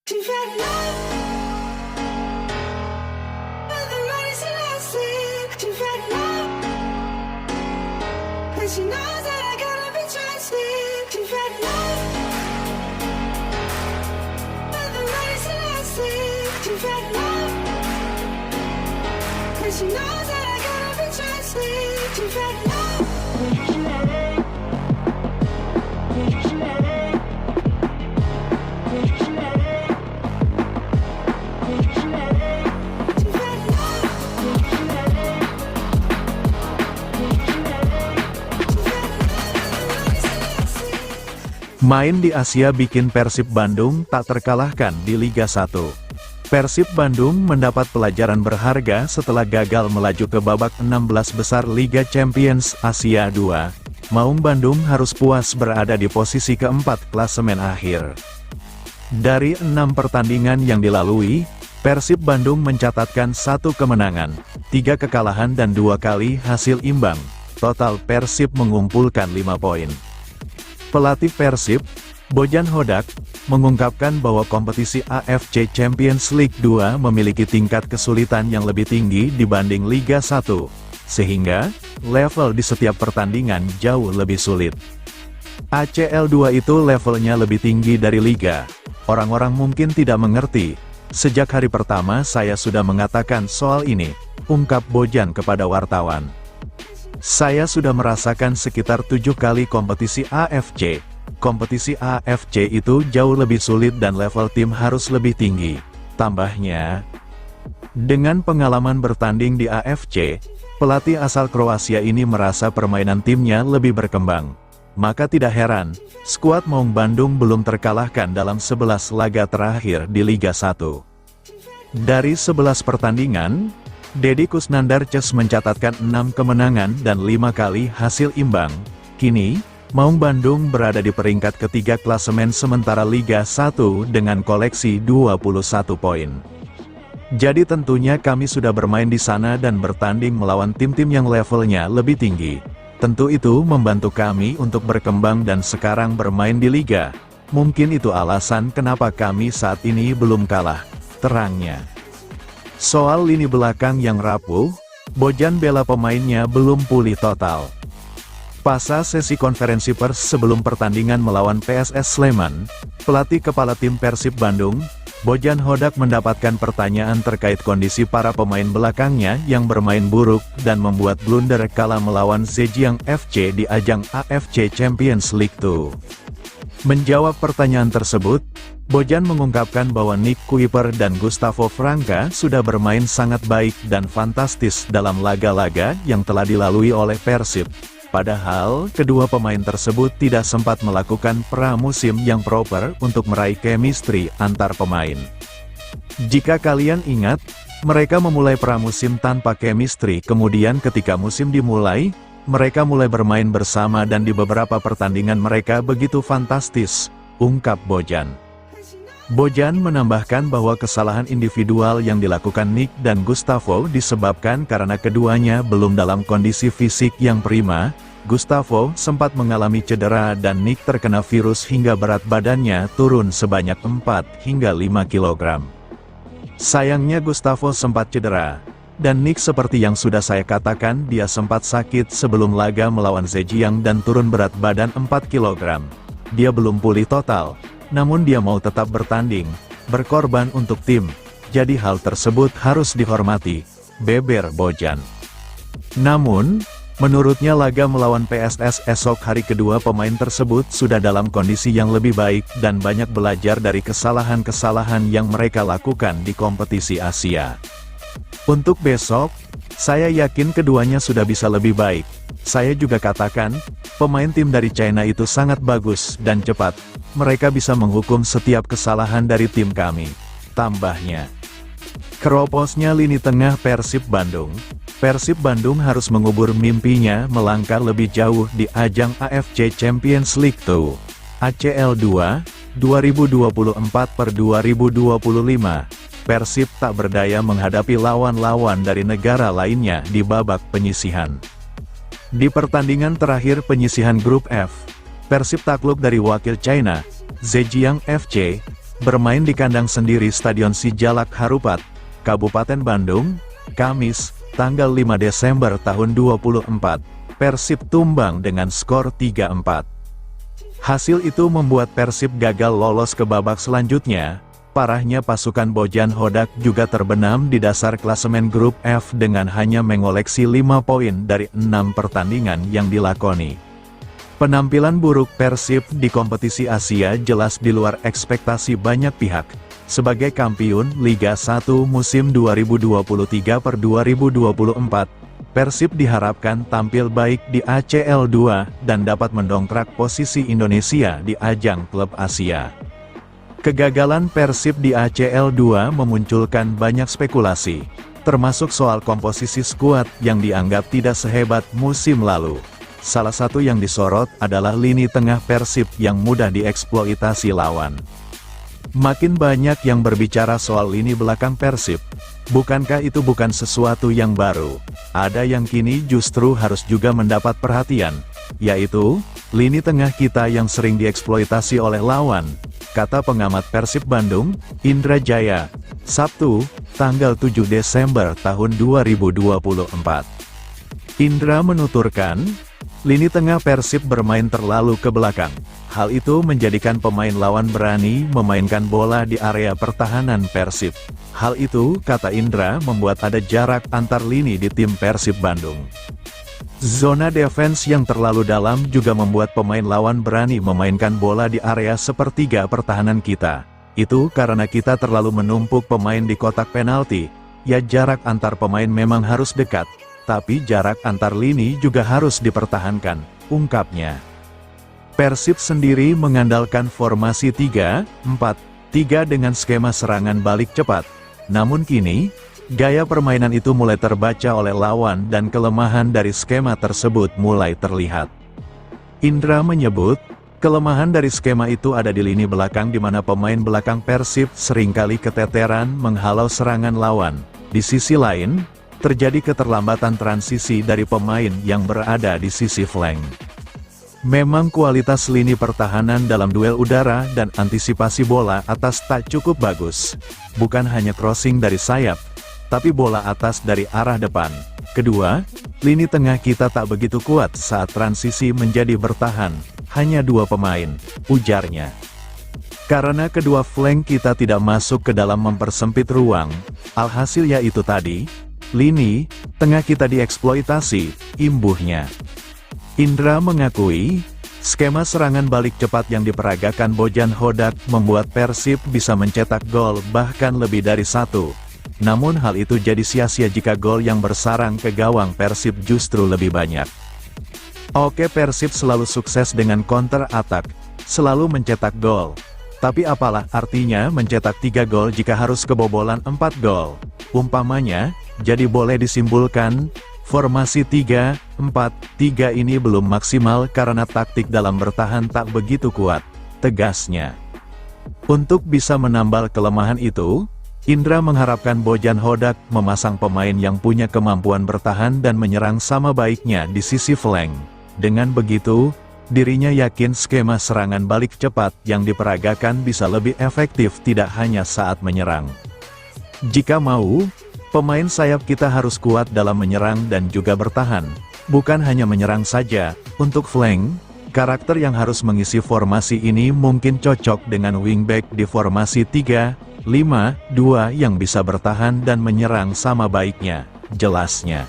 You've had love, but the money's lasting. You've had love, but she knows that I gotta be trusted. You've had love, but the money's lasting. You've had love, but she knows that I gotta be trusted. You've had love. Main di Asia bikin Persib Bandung tak terkalahkan di Liga 1. Persib Bandung mendapat pelajaran berharga setelah gagal melaju ke babak 16 besar Liga Champions Asia 2. Maung Bandung harus puas berada di posisi keempat klasemen akhir. Dari 6 pertandingan yang dilalui, Persib Bandung mencatatkan 1 kemenangan, 3 kekalahan dan 2 kali hasil imbang. Total Persib mengumpulkan 5 poin. Pelatih Persib, Bojan Hodak, mengungkapkan bahwa kompetisi AFC Champions League 2 memiliki tingkat kesulitan yang lebih tinggi dibanding Liga 1, sehingga level di setiap pertandingan jauh lebih sulit. ACL 2 itu levelnya lebih tinggi dari Liga. Orang-orang mungkin tidak mengerti. Sejak hari pertama saya sudah mengatakan soal ini, ungkap Bojan kepada wartawan. Saya sudah merasakan sekitar 7 kali kompetisi AFC. Kompetisi AFC itu jauh lebih sulit dan level tim harus lebih tinggi, tambahnya. Dengan pengalaman bertanding di AFC, pelatih asal Kroasia ini merasa permainan timnya lebih berkembang. Maka tidak heran, skuad Maung Bandung belum terkalahkan dalam 11 laga terakhir di Liga 1. Dari 11 pertandingan, Deddy Kusnandar Ces mencatatkan 6 kemenangan dan 5 kali hasil imbang. Kini, Maung Bandung berada di peringkat ketiga klasemen sementara Liga 1 dengan koleksi 21 poin. Jadi tentunya kami sudah bermain di sana dan bertanding melawan tim-tim yang levelnya lebih tinggi. Tentu itu membantu kami untuk berkembang dan sekarang bermain di Liga. Mungkin itu alasan kenapa kami saat ini belum kalah, terangnya. Soal lini belakang yang rapuh, Bojan bela pemainnya belum pulih total. Pasca sesi konferensi pers sebelum pertandingan melawan PSS Sleman, pelatih kepala tim Persib Bandung, Bojan Hodak mendapatkan pertanyaan terkait kondisi para pemain belakangnya yang bermain buruk dan membuat blunder kala melawan Zhejiang FC di ajang AFC Champions League 2. Menjawab pertanyaan tersebut, Bojan mengungkapkan bahwa Nick Kuiper dan Gustavo Franca sudah bermain sangat baik dan fantastis dalam laga-laga yang telah dilalui oleh Persib. Padahal, kedua pemain tersebut tidak sempat melakukan pramusim yang proper untuk meraih chemistry antar pemain. Jika kalian ingat, mereka memulai pramusim tanpa chemistry, kemudian ketika musim dimulai, mereka mulai bermain bersama dan di beberapa pertandingan mereka begitu fantastis, ungkap Bojan. Bojan menambahkan bahwa kesalahan individual yang dilakukan Nick dan Gustavo disebabkan karena keduanya belum dalam kondisi fisik yang prima. Gustavo sempat mengalami cedera dan Nick terkena virus hingga berat badannya turun sebanyak 4 hingga 5 kg. Sayangnya Gustavo sempat cedera. Dan Nick seperti yang sudah saya katakan dia sempat sakit sebelum laga melawan Zhejiang dan turun berat badan 4 kg. Dia belum pulih total. Namun dia mau tetap bertanding, berkorban untuk tim, jadi hal tersebut harus dihormati, beber Bojan. Namun, menurutnya laga melawan PSS esok hari kedua pemain tersebut sudah dalam kondisi yang lebih baik dan banyak belajar dari kesalahan-kesalahan yang mereka lakukan di kompetisi Asia. Untuk besok, saya yakin keduanya sudah bisa lebih baik. Saya juga katakan, pemain tim dari China itu sangat bagus dan cepat. Mereka bisa menghukum setiap kesalahan dari tim kami, tambahnya. Keroposnya lini tengah Persib Bandung. Persib Bandung harus mengubur mimpinya melangkah lebih jauh di ajang AFC Champions League 2. ACL 2, 2024/2025. Persib tak berdaya menghadapi lawan-lawan dari negara lainnya di babak penyisihan. Di pertandingan terakhir penyisihan grup F, Persib takluk dari wakil China, Zhejiang FC, bermain di kandang sendiri Stadion Sijalak Harupat, Kabupaten Bandung, Kamis, tanggal 5 Desember tahun 2024, Persib tumbang dengan skor 3-4. Hasil itu membuat Persib gagal lolos ke babak selanjutnya. Parahnya pasukan Bojan Hodak juga terbenam di dasar klasemen grup F dengan hanya mengoleksi 5 poin dari 6 pertandingan yang dilakoni. Penampilan buruk Persib di kompetisi Asia jelas di luar ekspektasi banyak pihak. Sebagai kampiun Liga 1 musim 2023/2024, Persib diharapkan tampil baik di ACL 2 dan dapat mendongkrak posisi Indonesia di ajang klub Asia. Kegagalan Persib di ACL 2 memunculkan banyak spekulasi, termasuk soal komposisi skuad yang dianggap tidak sehebat musim lalu. Salah satu yang disorot adalah lini tengah Persib yang mudah dieksploitasi lawan. Makin banyak yang berbicara soal lini belakang Persib. Bukankah itu bukan sesuatu yang baru? Ada yang kini justru harus juga mendapat perhatian, yaitu lini tengah kita yang sering dieksploitasi oleh lawan, kata pengamat Persib Bandung, Indra Jaya, Sabtu, tanggal 7 Desember tahun 2024. Indra menuturkan, lini tengah Persib bermain terlalu ke belakang. Hal itu menjadikan pemain lawan berani memainkan bola di area pertahanan Persib. Hal itu, kata Indra, membuat ada jarak antar lini di tim Persib Bandung. Zona defense yang terlalu dalam juga membuat pemain lawan berani memainkan bola di area sepertiga pertahanan kita. Itu karena kita terlalu menumpuk pemain di kotak penalti. Ya, jarak antar pemain memang harus dekat, tapi jarak antar lini juga harus dipertahankan, ungkapnya. Persib sendiri mengandalkan formasi 3-4-3 dengan skema serangan balik cepat. Namun kini, gaya permainan itu mulai terbaca oleh lawan dan kelemahan dari skema tersebut mulai terlihat. Indra menyebut, kelemahan dari skema itu ada di lini belakang di mana pemain belakang Persib seringkali keteteran menghalau serangan lawan. Di sisi lain, terjadi keterlambatan transisi dari pemain yang berada di sisi flank. Memang kualitas lini pertahanan dalam duel udara dan antisipasi bola atas tak cukup bagus. Bukan hanya crossing dari sayap, tapi bola atas dari arah depan. Kedua, lini tengah kita tak begitu kuat saat transisi menjadi bertahan, hanya 2 pemain, ujarnya. Karena kedua flank kita tidak masuk ke dalam mempersempit ruang, alhasil yaitu tadi, lini tengah kita dieksploitasi, imbuhnya. Indra mengakui, skema serangan balik cepat yang diperagakan Bojan Hodak membuat Persib bisa mencetak gol bahkan lebih dari 1. Namun hal itu jadi sia-sia jika gol yang bersarang ke gawang Persib justru lebih banyak. Oke, Persib selalu sukses dengan counter attack, selalu mencetak gol. Tapi apalah artinya mencetak 3 gol jika harus kebobolan 4 gol? Umpamanya, jadi boleh disimpulkan, formasi 3-4-3 ini belum maksimal karena taktik dalam bertahan tak begitu kuat, tegasnya. Untuk bisa menambal kelemahan itu, Indra mengharapkan Bojan Hodak memasang pemain yang punya kemampuan bertahan dan menyerang sama baiknya di sisi flank. Dengan begitu, dirinya yakin skema serangan balik cepat yang diperagakan bisa lebih efektif tidak hanya saat menyerang. Jika mau, pemain sayap kita harus kuat dalam menyerang dan juga bertahan. Bukan hanya menyerang saja, untuk flank, karakter yang harus mengisi formasi ini mungkin cocok dengan wingback di formasi 3-5-2 yang bisa bertahan dan menyerang sama baiknya, jelasnya.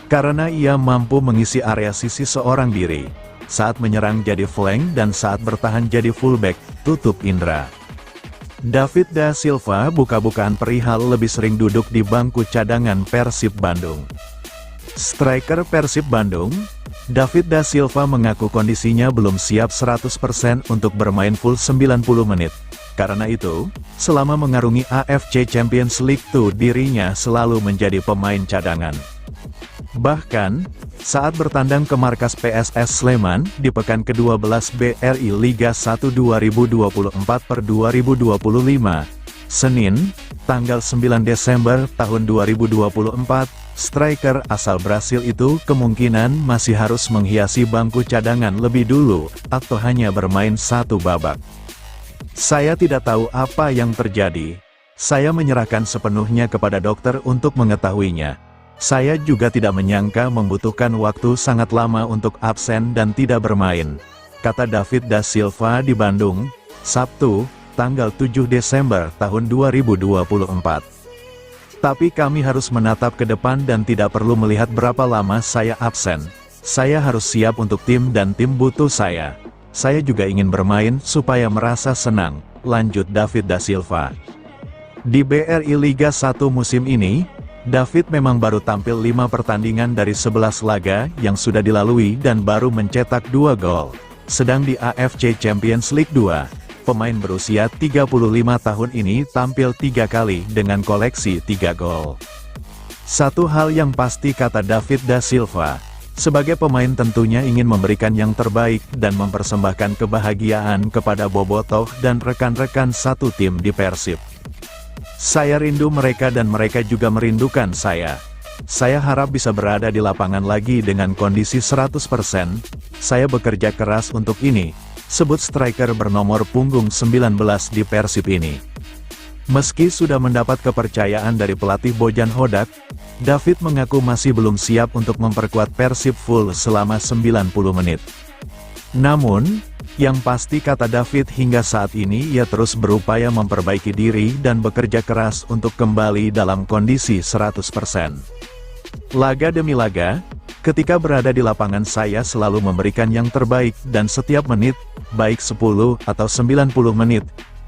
Karena ia mampu mengisi area sisi seorang diri. Saat menyerang jadi flank dan saat bertahan jadi fullback, tutup Indra. David Da Silva buka-bukaan perihal lebih sering duduk di bangku cadangan Persib Bandung. Striker Persib Bandung, David Da Silva mengaku kondisinya belum siap 100% untuk bermain full 90 menit. Karena itu, selama mengarungi AFC Champions League 2 dirinya selalu menjadi pemain cadangan. Bahkan, saat bertandang ke markas PSS Sleman di pekan ke-12 BRI Liga 1 2024/2025, Senin, tanggal 9 Desember tahun 2024, striker asal Brasil itu kemungkinan masih harus menghiasi bangku cadangan lebih dulu, atau hanya bermain 1 babak. Saya tidak tahu apa yang terjadi. Saya menyerahkan sepenuhnya kepada dokter untuk mengetahuinya. Saya juga tidak menyangka membutuhkan waktu sangat lama untuk absen dan tidak bermain, kata David da Silva di Bandung, Sabtu, tanggal 7 Desember tahun 2024. Tapi kami harus menatap ke depan dan tidak perlu melihat berapa lama saya absen. Saya harus siap untuk tim dan tim butuh saya. Saya juga ingin bermain supaya merasa senang, lanjut David da Silva. Di BRI Liga 1 musim ini, David memang baru tampil 5 pertandingan dari 11 laga yang sudah dilalui dan baru mencetak 2 gol. Sedang di AFC Champions League 2, pemain berusia 35 tahun ini tampil 3 kali dengan koleksi 3 gol. Satu hal yang pasti, kata David da Silva, sebagai pemain tentunya ingin memberikan yang terbaik dan mempersembahkan kebahagiaan kepada bobotoh dan rekan-rekan satu tim di Persib. Saya rindu mereka dan mereka juga merindukan saya. Saya harap bisa berada di lapangan lagi dengan kondisi 100%. Saya bekerja keras untuk ini, sebut striker bernomor punggung 19 di Persib ini. Meski sudah mendapat kepercayaan dari pelatih Bojan Hodak, David mengaku masih belum siap untuk memperkuat Persib full selama 90 menit. Namun, yang pasti, kata David, hingga saat ini ia terus berupaya memperbaiki diri dan bekerja keras untuk kembali dalam kondisi 100%. Laga demi laga, ketika berada di lapangan saya selalu memberikan yang terbaik dan setiap menit, baik 10 atau 90 menit,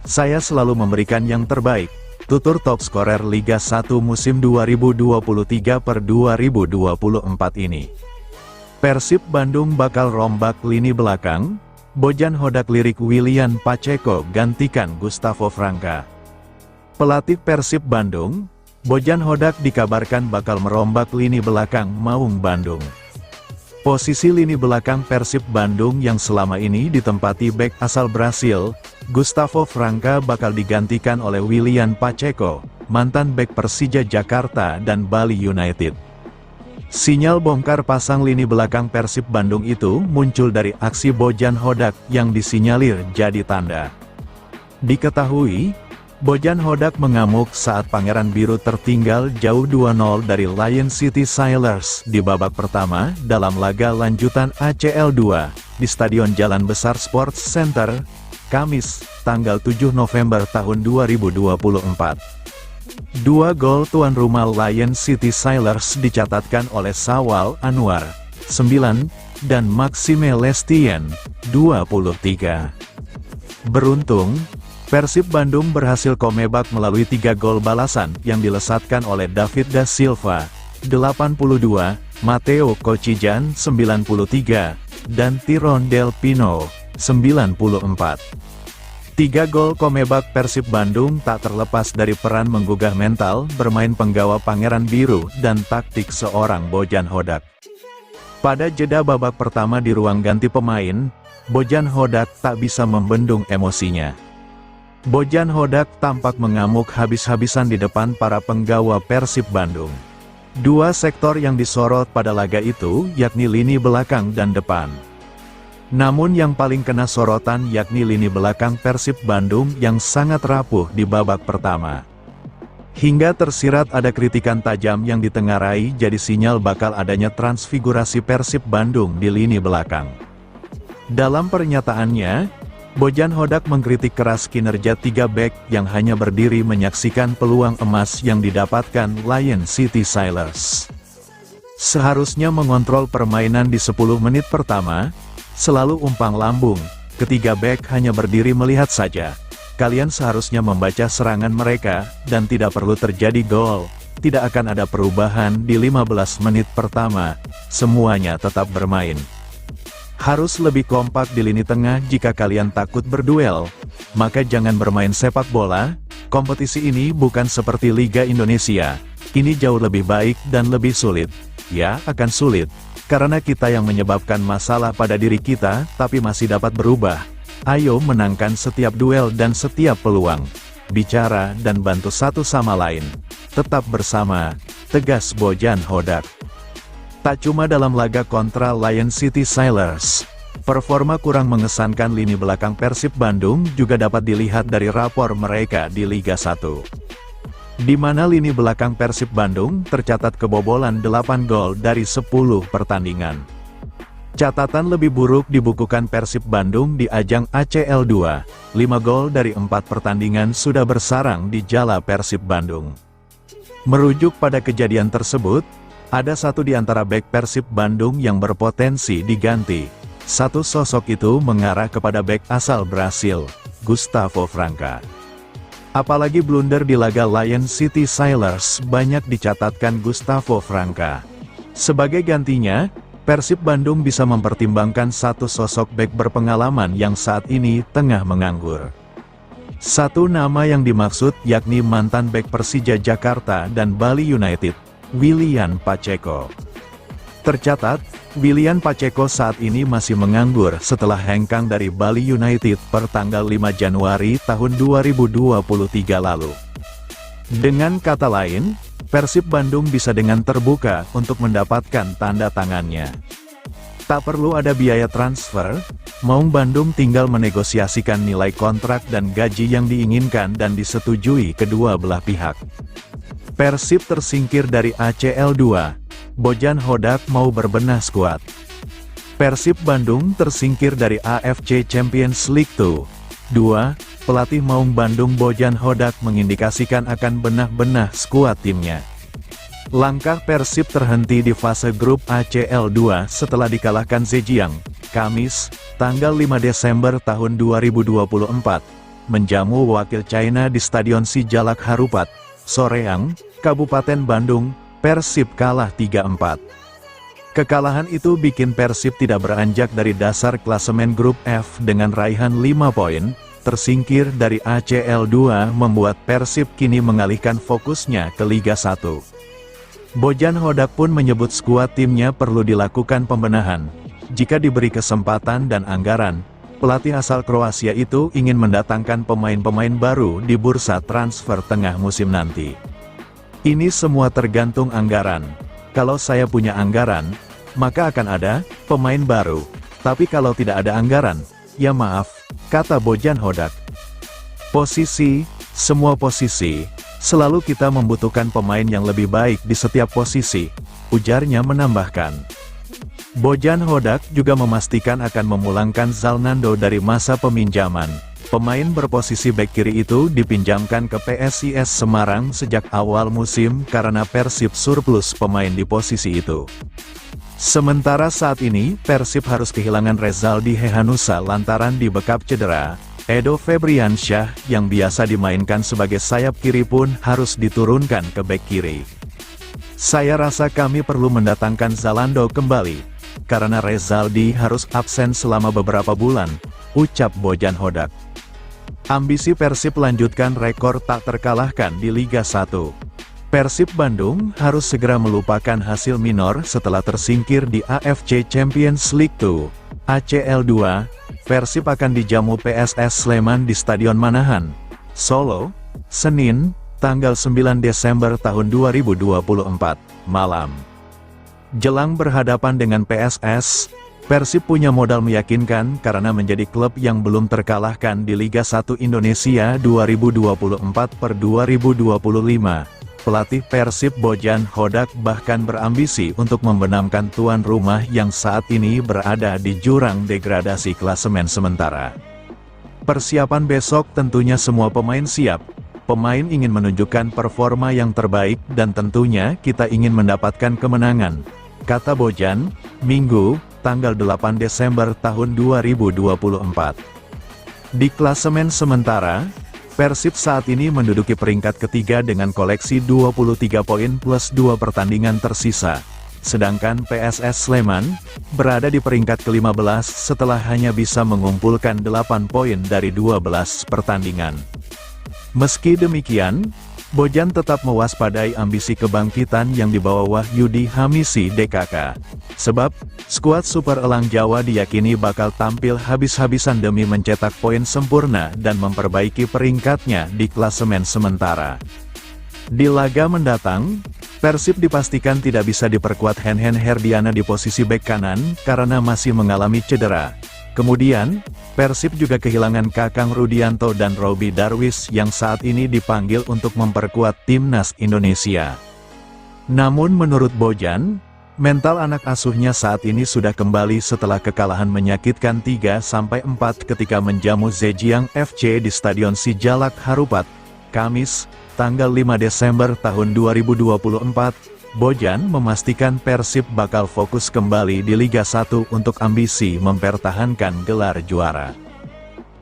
saya selalu memberikan yang terbaik, tutur top skorer Liga 1 musim 2023/2024 ini. Persib Bandung bakal rombak lini belakang. Bojan Hodak lirik Willian Pacheco gantikan Gustavo Franca. Pelatih Persib Bandung, Bojan Hodak dikabarkan bakal merombak lini belakang Maung Bandung. Posisi lini belakang Persib Bandung yang selama ini ditempati bek asal Brasil, Gustavo Franca bakal digantikan oleh Willian Pacheco, mantan bek Persija Jakarta dan Bali United. Sinyal bongkar pasang lini belakang Persib Bandung itu muncul dari aksi Bojan Hodak yang disinyalir jadi tanda. Diketahui, Bojan Hodak mengamuk saat Pangeran Biru tertinggal jauh 2-0 dari Lion City Sailors di babak pertama dalam laga lanjutan ACL 2 di Stadion Jalan Besar Sports Center, Kamis, tanggal 7 November tahun 2024. 2 gol tuan rumah Lion City Sailors dicatatkan oleh Sawal Anwar, 9, dan Maxime Lestien, 23. Beruntung, Persib Bandung berhasil comeback melalui 3 gol balasan yang dilesatkan oleh David da Silva, 82, Matteo Kocijan, 93, dan Tyrone Del Pino, 94. 3 gol comeback Persib Bandung tak terlepas dari peran menggugah mental, bermain penggawa Pangeran Biru, dan taktik seorang Bojan Hodak. Pada jeda babak pertama di ruang ganti pemain, Bojan Hodak tak bisa membendung emosinya. Bojan Hodak tampak mengamuk habis-habisan di depan para penggawa Persib Bandung. 2 sektor yang disorot pada laga itu yakni lini belakang dan depan. Namun yang paling kena sorotan yakni lini belakang Persib Bandung yang sangat rapuh di babak pertama. Hingga tersirat ada kritikan tajam yang ditengarai jadi sinyal bakal adanya transfigurasi Persib Bandung di lini belakang. Dalam pernyataannya, Bojan Hodak mengkritik keras kinerja 3 bek yang hanya berdiri menyaksikan peluang emas yang didapatkan Lion City Sailors. Seharusnya mengontrol permainan di 10 menit pertama, selalu umpang lambung, ketiga bek hanya berdiri melihat saja. Kalian seharusnya membaca serangan mereka, dan tidak perlu terjadi gol. Tidak akan ada perubahan di 15 menit pertama, semuanya tetap bermain. Harus lebih kompak di lini tengah jika kalian takut berduel, maka jangan bermain sepak bola. Kompetisi ini bukan seperti Liga Indonesia, ini jauh lebih baik dan lebih sulit. Ya, akan sulit. Karena kita yang menyebabkan masalah pada diri kita, tapi masih dapat berubah. Ayo menangkan setiap duel dan setiap peluang. Bicara dan bantu satu sama lain. Tetap bersama, tegas Bojan Hodak. Tak cuma dalam laga kontra Lion City Sailors. Performa kurang mengesankan lini belakang Persib Bandung juga dapat dilihat dari rapor mereka di Liga 1. Di mana lini belakang Persib Bandung tercatat kebobolan 8 gol dari 10 pertandingan. Catatan lebih buruk dibukukan Persib Bandung di ajang ACL 2, 5 gol dari 4 pertandingan sudah bersarang di jala Persib Bandung. Merujuk pada kejadian tersebut, ada satu di antara bek Persib Bandung yang berpotensi diganti. Satu sosok itu mengarah kepada bek asal Brasil, Gustavo Franca. Apalagi blunder di laga Lion City Sailors banyak dicatatkan Gustavo Franca. Sebagai gantinya, Persib Bandung bisa mempertimbangkan satu sosok bek berpengalaman yang saat ini tengah menganggur. Satu nama yang dimaksud yakni mantan bek Persija Jakarta dan Bali United, Willian Pacheco. Tercatat, Willian Pacheco saat ini masih menganggur setelah hengkang dari Bali United per tanggal 5 Januari tahun 2023 lalu. Dengan kata lain, Persib Bandung bisa dengan terbuka untuk mendapatkan tanda tangannya. Tak perlu ada biaya transfer, Maung Bandung tinggal menegosiasikan nilai kontrak dan gaji yang diinginkan dan disetujui kedua belah pihak. Persib tersingkir dari ACL 2. Bojan Hodak mau berbenah skuad. Persib Bandung tersingkir dari AFC Champions League 2. Pelatih Maung Bandung Bojan Hodak mengindikasikan akan benah-benah skuad timnya. Langkah Persib terhenti di fase grup ACL 2 setelah dikalahkan Zhejiang, Kamis, tanggal 5 Desember tahun 2024, menjamu wakil China di Stadion Sijalak Harupat, Soreang, Kabupaten Bandung. Persib kalah 3-4. Kekalahan itu bikin Persib tidak beranjak dari dasar klasemen grup F dengan raihan 5 poin, tersingkir dari ACL 2 membuat Persib kini mengalihkan fokusnya ke Liga 1. Bojan Hodak pun menyebut skuad timnya perlu dilakukan pembenahan. Jika diberi kesempatan dan anggaran, pelatih asal Kroasia itu ingin mendatangkan pemain-pemain baru di bursa transfer tengah musim nanti. Ini semua tergantung anggaran. Kalau saya punya anggaran, maka akan ada pemain baru. Tapi kalau tidak ada anggaran, ya maaf, kata Bojan Hodak. Posisi, semua posisi, selalu kita membutuhkan pemain yang lebih baik di setiap posisi, ujarnya menambahkan. Bojan Hodak juga memastikan akan memulangkan Zalnando dari masa peminjaman. Pemain berposisi bek kiri itu dipinjamkan ke PSIS Semarang sejak awal musim karena Persib surplus pemain di posisi itu. Sementara saat ini, Persib harus kehilangan Rezaldi Hehanusa lantaran dibekap cedera. Edo Febriansyah yang biasa dimainkan sebagai sayap kiri pun harus diturunkan ke bek kiri. Saya rasa kami perlu mendatangkan Zalando kembali, karena Rezaldi harus absen selama beberapa bulan, ucap Bojan Hodak. Ambisi Persib lanjutkan rekor tak terkalahkan di Liga 1. Persib Bandung harus segera melupakan hasil minor setelah tersingkir di AFC Champions League 2. ACL 2, Persib akan dijamu PSS Sleman di Stadion Manahan, Solo, Senin, tanggal 9 Desember tahun 2024, malam. Jelang berhadapan dengan PSS, Persib punya modal meyakinkan karena menjadi klub yang belum terkalahkan di Liga 1 Indonesia 2024/2025. Pelatih Persib Bojan Hodak bahkan berambisi untuk membenamkan tuan rumah yang saat ini berada di jurang degradasi klasemen sementara. Persiapan besok tentunya semua pemain siap. Pemain ingin menunjukkan performa yang terbaik dan tentunya kita ingin mendapatkan kemenangan, kata Bojan, Minggu, tanggal 8 Desember tahun 2024. Di klasemen sementara, Persib saat ini menduduki peringkat ketiga dengan koleksi 23 poin plus 2 pertandingan tersisa. Sedangkan PSS Sleman berada di peringkat ke-15 setelah hanya bisa mengumpulkan 8 poin dari 12 pertandingan. Meski demikian, Bojan tetap mewaspadai ambisi kebangkitan yang dibawa Wahyudi Hamisi DKK. Sebab, skuad Super Elang Jawa diyakini bakal tampil habis-habisan demi mencetak poin sempurna dan memperbaiki peringkatnya di klasemen sementara. Di laga mendatang, Persib dipastikan tidak bisa diperkuat Henhen Herdiana di posisi bek kanan karena masih mengalami cedera. Kemudian, Persib juga kehilangan Kakang Rudianto dan Robby Darwish yang saat ini dipanggil untuk memperkuat timnas Indonesia. Namun menurut Bojan, mental anak asuhnya saat ini sudah kembali setelah kekalahan menyakitkan 3-4 ketika menjamu Zhejiang FC di Stadion Sijalak Harupat, Kamis, tanggal 5 Desember tahun 2024. Bojan memastikan Persib bakal fokus kembali di Liga 1 untuk ambisi mempertahankan gelar juara.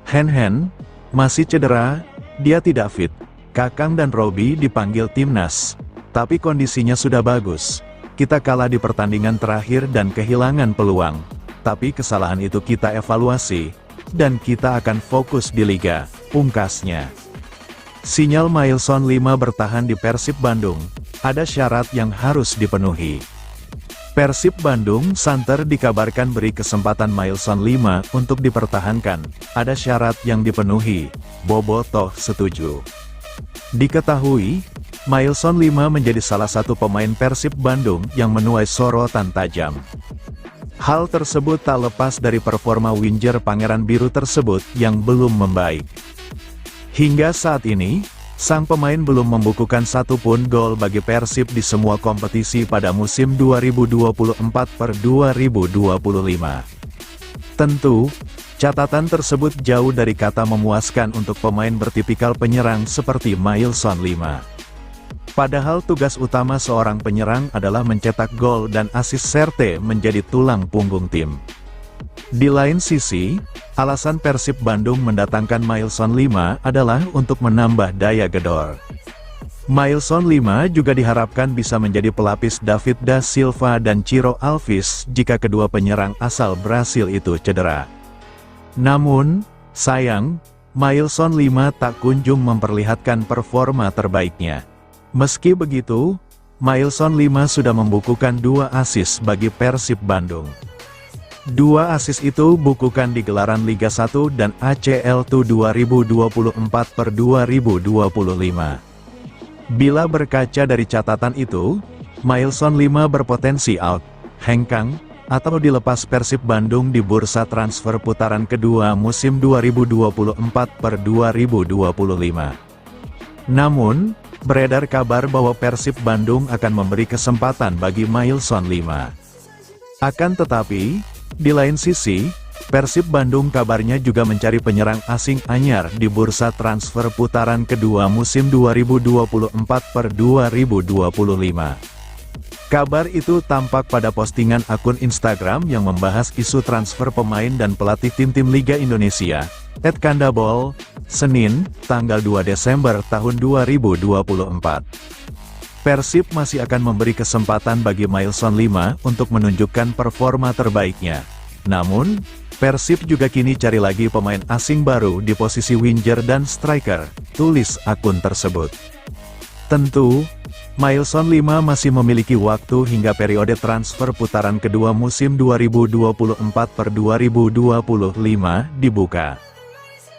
Hen masih cedera, dia tidak fit. Kakang dan Robby dipanggil timnas, tapi kondisinya sudah bagus. Kita kalah di pertandingan terakhir dan kehilangan peluang, tapi kesalahan itu kita evaluasi, dan kita akan fokus di Liga, pungkasnya. Sinyal Mailson 5 bertahan di Persib Bandung, ada syarat yang harus dipenuhi. Persib Bandung santer dikabarkan beri kesempatan Mailson 5 untuk dipertahankan, ada syarat yang dipenuhi, Bobotoh setuju. Diketahui, Mailson 5 menjadi salah satu pemain Persib Bandung yang menuai sorotan tajam. Hal tersebut tak lepas dari performa winger Pangeran Biru tersebut yang belum membaik. Hingga saat ini, sang pemain belum membukukan satupun gol bagi Persib di semua kompetisi pada musim 2024-2025. Tentu, catatan tersebut jauh dari kata memuaskan untuk pemain bertipikal penyerang seperti Mailson 5. Padahal tugas utama seorang penyerang adalah mencetak gol dan asis serta menjadi tulang punggung tim. Di lain sisi, alasan Persib Bandung mendatangkan Mailson 5 adalah untuk menambah daya gedor. Mailson 5 juga diharapkan bisa menjadi pelapis David da Silva dan Ciro Alves jika kedua penyerang asal Brasil itu cedera. Namun, sayang, Mailson 5 tak kunjung memperlihatkan performa terbaiknya. Meski begitu, Mailson 5 sudah membukukan 2 assist bagi Persib Bandung. 2 assist itu bukukan di gelaran Liga 1 dan ACL TU 2024-2025. Bila berkaca dari catatan itu, Mailson 5 berpotensi out, hengkang, atau dilepas Persib Bandung di bursa transfer putaran kedua musim 2024-2025. Namun, beredar kabar bahwa Persib Bandung akan memberi kesempatan bagi Mailson 5. Akan tetapi, di lain sisi, Persib Bandung kabarnya juga mencari penyerang asing anyar di bursa transfer putaran kedua musim 2024-2025. Kabar itu tampak pada postingan akun Instagram yang membahas isu transfer pemain dan pelatih tim-tim Liga Indonesia, @kandabol, Senin, tanggal 2 Desember tahun 2024. Persib masih akan memberi kesempatan bagi Mailson 5 untuk menunjukkan performa terbaiknya. Namun, Persib juga kini cari lagi pemain asing baru di posisi winger dan striker, tulis akun tersebut. Tentu, Mailson 5 masih memiliki waktu hingga periode transfer putaran kedua musim 2024-2025 dibuka.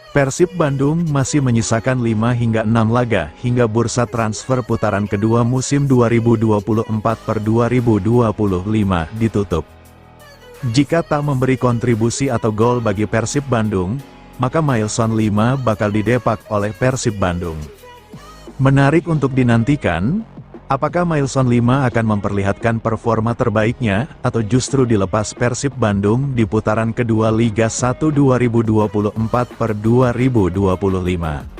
Persib Bandung masih menyisakan 5 hingga 6 laga hingga bursa transfer putaran kedua musim 2024-2025 ditutup. Jika tak memberi kontribusi atau gol bagi Persib Bandung, maka Mailson 5 bakal didepak oleh Persib Bandung. Menarik untuk dinantikan, apakah Mailson 5 akan memperlihatkan performa terbaiknya, atau justru dilepas Persib Bandung di putaran kedua Liga 1 2024-2025.